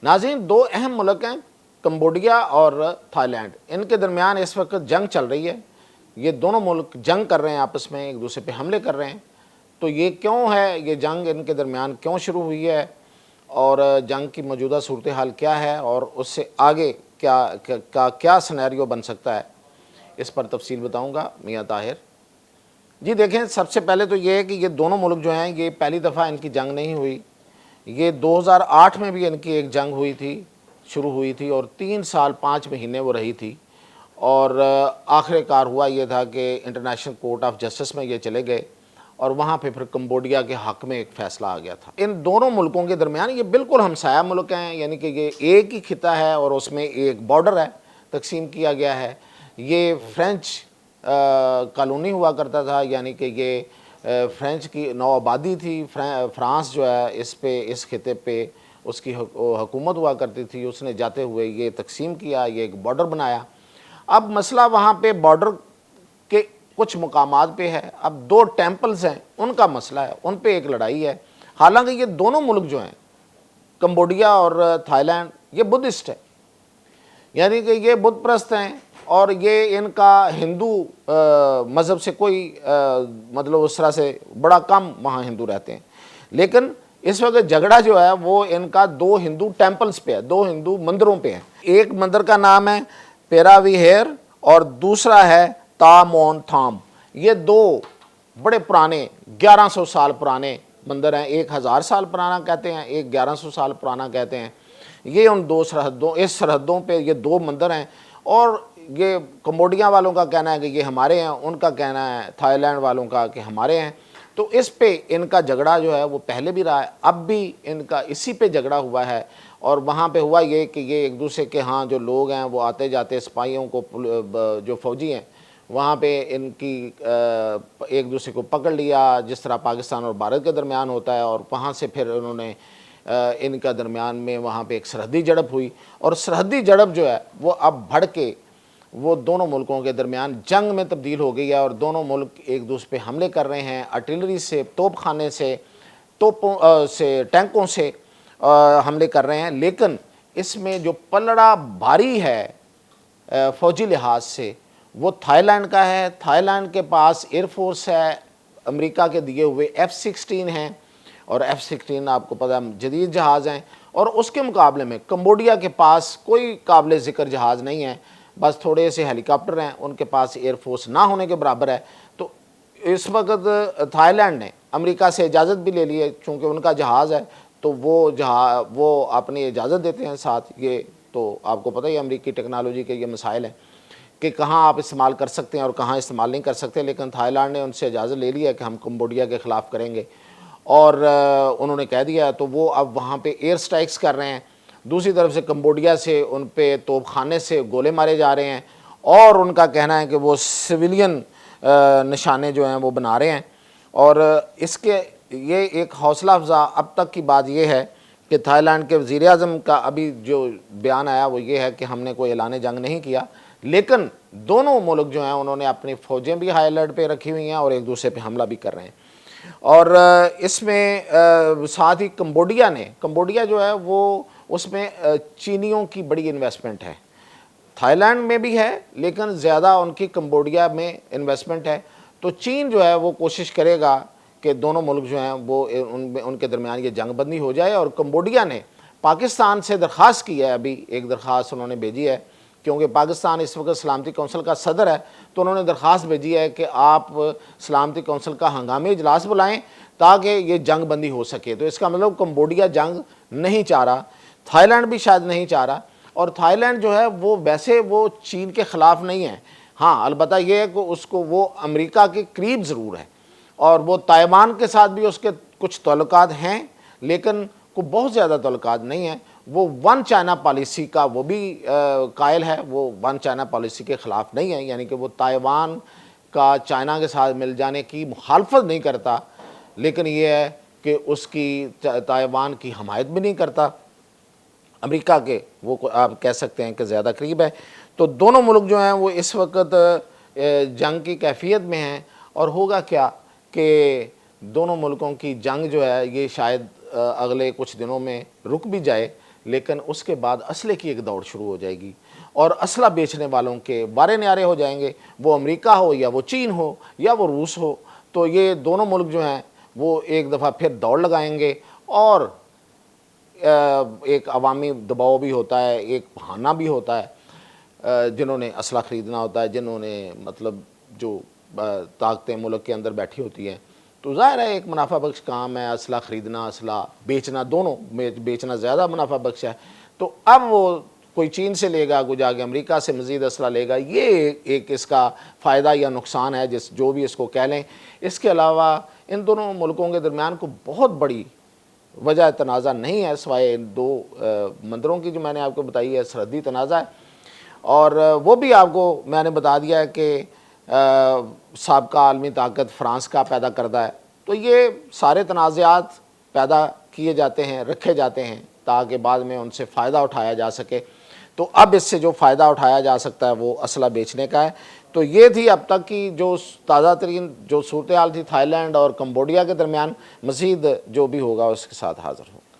नाज़रीन, दो अहम मुल्क हैं कंबोडिया और थाईलैंड। इनके दरमियान इस वक्त जंग चल रही है। ये दोनों मुल्क जंग कर रहे हैं, आपस में एक दूसरे पे हमले कर रहे हैं। तो ये क्यों है, ये जंग इनके दरमियान क्यों शुरू हुई है और जंग की मौजूदा सूरत हाल क्या है और उससे आगे क्या सिनेरियो बन सकता है, इस पर तफसील बताऊंगा मियाँ ताहिर। जी देखें, सबसे पहले तो ये है कि ये दोनों मुल्क जो हैं, ये पहली दफ़ा इनकी जंग नहीं हुई। ये 2008 में भी इनकी एक जंग हुई थी, शुरू हुई थी और 3 साल 5 महीने वो रही थी और आखिरकार हुआ ये था कि इंटरनेशनल कोर्ट ऑफ जस्टिस में ये चले गए और वहाँ पे फिर कंबोडिया के हक़ में एक फ़ैसला आ गया था। इन दोनों मुल्कों के दरमियान ये बिल्कुल हमसाया मुल्क हैं, यानी कि ये एक ही खिता है और उसमें एक बॉर्डर है, तकसीम किया गया है। ये फ्रेंच कॉलोनी हुआ करता था, यानी कि ये फ्रेंच की नौ आबादी थी। फ्रांस जो है इस खिते पे उसकी हुकूमत हुआ करती थी। उसने जाते हुए ये तकसीम किया, ये एक बॉर्डर बनाया। अब मसला वहाँ पे बॉर्डर के कुछ मुकामात पे है। अब दो टेम्पल्स हैं, उनका मसला है, उन पे एक लड़ाई है। हालांकि ये दोनों मुल्क जो हैं, कंबोडिया और थाईलैंड, ये बुद्धिस्ट है, यानी कि ये बुद्ध प्रस्त हैं और ये इनका हिंदू मज़हब से कोई मतलब उस तरह से बड़ा कम वहाँ हिंदू रहते हैं। लेकिन इस वक्त झगड़ा जो है वो इनका दो हिंदू टेम्पल्स पे है, दो हिंदू मंदिरों पे है। एक मंदिर का नाम है पेराविहेर और दूसरा है तामोन थाम। ये दो बड़े पुराने 1100 साल पुराने मंदिर हैं। 1000 साल पुराना कहते हैं, एक 1100 साल पुराना कहते हैं। ये उन दो सरहदों, इस सरहदों पे ये दो मंदिर हैं और ये कंबोडिया वालों का कहना है कि ये हमारे हैं, उनका कहना है थाईलैंड वालों का कि हमारे हैं। तो इस पे इनका झगड़ा जो है वो पहले भी रहा है, अब भी इनका इसी पे झगड़ा हुआ है। और वहाँ पे हुआ ये कि ये एक दूसरे के यहाँ जो लोग हैं वो आते जाते सिपाहियों को, जो फौजी हैं वहाँ पे इनकी एक दूसरे को पकड़ लिया, जिस तरह पाकिस्तान और भारत के दरमियान होता है। और वहाँ से फिर उन्होंने इनका दरमियान में वहाँ पे एक सरहदी झड़प हुई और सरहदी झड़प जो है वो अब बढ़ के वो दोनों मुल्कों के दरमियान जंग में तब्दील हो गई है और दोनों मुल्क एक दूसरे पे हमले कर रहे हैं, आर्टिलरी से, तोप खाने से, तोपों से, टैंकों से हमले कर रहे हैं। लेकिन इसमें जो पलड़ा भारी है फ़ौजी लिहाज से, वो थाईलैंड का है। थाईलैंड के पास एयरफोर्स है, अमेरिका के दिए हुए F-16 हैं और F-16 आपको पता है जदीद जहाज़ हैं। और उसके मुकाबले में कंबोडिया के पास कोई काबिल ज़िक्र जहाज़ नहीं है, बस थोड़े से हेलीकॉप्टर हैं, उनके पास एयरफोर्स ना होने के बराबर है। तो इस वक्त थाईलैंड ने अमेरिका से इजाज़त भी ले ली है, चूँकि उनका जहाज़ है तो वो अपनी इजाज़त देते हैं साथ। ये तो आपको पता ही अमेरिकी टेक्नोलॉजी के ये मसाइल हैं कि कहाँ आप इस्तेमाल कर सकते हैं और कहाँ इस्तेमाल नहीं कर सकते। लेकिन थाईलैंड ने उनसे इजाज़त ले ली है कि हम कंबोडिया के ख़िलाफ़ करेंगे और उन्होंने कह दिया, तो वो अब वहाँ पे एयर स्ट्राइक्स कर रहे हैं। दूसरी तरफ से कंबोडिया से उन पे तोपखाने से गोले मारे जा रहे हैं और उनका कहना है कि वो सिविलियन निशाने जो हैं वो बना रहे हैं। और इसके ये एक हौसला अफजा अब तक की बात ये है कि थाईलैंड के वज़ीर आज़म का अभी जो बयान आया वो ये है कि हमने कोई ऐलान जंग नहीं किया, लेकिन दोनों मुल्क जो हैं उन्होंने अपनी फ़ौजें भी हाई अलर्ट पे रखी हुई हैं और एक दूसरे पे हमला भी कर रहे हैं। और इसमें साथ ही कंबोडिया जो है वो उसमें चीनियों की बड़ी इन्वेस्टमेंट है। थाईलैंड में भी है लेकिन ज़्यादा उनकी कंबोडिया में इन्वेस्टमेंट है। तो चीन जो है वो कोशिश करेगा कि दोनों मुल्क जो हैं वो उनके दरमियान ये जंग बंदी हो जाए। और कंबोडिया ने पाकिस्तान से दरख्वास्त की है, अभी एक दरख्वास्त उन्होंने भेजी है, क्योंकि पाकिस्तान इस वक्त सलामती कौंसिल का सदर है। तो उन्होंने दरख्वास्त भेजी है कि आप सलामती कौंसिल का हंगामी इजलास बुलाएं ताकि ये जंग बंदी हो सके। तो इसका मतलब कंबोडिया जंग नहीं चाह रहा, थाईलैंड भी शायद नहीं चाह रहा। और थाईलैंड जो है वो वैसे वो चीन के ख़िलाफ़ नहीं है, हाँ अलबत्ता ये है कि उसको वो अमेरिका के करीब ज़रूर है और वो ताइवान के साथ भी उसके कुछ ताल्लुकात हैं, लेकिन को बहुत ज़्यादा ताल्लुकात नहीं है। वो वन चाइना पॉलिसी का वो भी कायल है, वो वन चाइना पॉलिसी के ख़िलाफ़ नहीं है, यानी कि वो ताइवान का चाइना के साथ मिल जाने की मुखालफत नहीं करता, लेकिन ये है कि उसकी ताइवान की हमायत भी नहीं करता। अमेरिका के वो आप कह सकते हैं कि ज़्यादा करीब है। तो दोनों मुल्क जो हैं वो इस वक्त जंग की कैफियत में हैं। और होगा क्या कि दोनों मुल्कों की जंग जो है ये शायद अगले कुछ दिनों में रुक भी जाए, लेकिन उसके बाद असले की एक दौड़ शुरू हो जाएगी और असला बेचने वालों के बारे न्यारे हो जाएंगे, वो अमेरिका हो या वो चीन हो या वो रूस हो। तो ये दोनों मुल्क जो हैं वो एक दफ़ा फिर दौड़ लगाएंगे और एक अवामी दबाव भी होता है, एक बहाना भी होता है, जिन्होंने असला ख़रीदना होता है, जिन्होंने मतलब जो ताकतें मुल्क के अंदर बैठी होती हैं, तो ज़ाहिर है एक मुनाफा बख्श काम है असला ख़रीदना, असला बेचना, दोनों बेचना ज़्यादा मुनाफा बख्श है। तो अब वो कोई चीन से लेगा, कोई जाके अमेरिका से मज़ीद असला लेगा, ये एक इसका फ़ायदा या नुकसान है, जिस जो भी इसको कह लें। इसके अलावा इन दोनों मुल्कों के दरमियान को बहुत बड़ी वजह तनाज़ा नहीं है, सिवाय इन दो मंदिरों की जो मैंने आपको बताई है, सरहदी तनाज़ा है। और वो भी आपको मैंने बता दिया है कि साबका आलमी ताकत फ्रांस का पैदा करदा है। तो ये सारे तनाज़ात पैदा किए जाते हैं, रखे जाते हैं, ताकि बाद में उनसे फ़ायदा उठाया जा सके। तो अब इससे जो फ़ायदा उठाया जा सकता है वो असला बेचने का है। तो ये थी अब तक की जो ताज़ा तरीन जो सूरत हाल थी थाईलैंड और कम्बोडिया के दरमियान। मज़ीद जो भी होगा उसके साथ हाज़िर हूँ।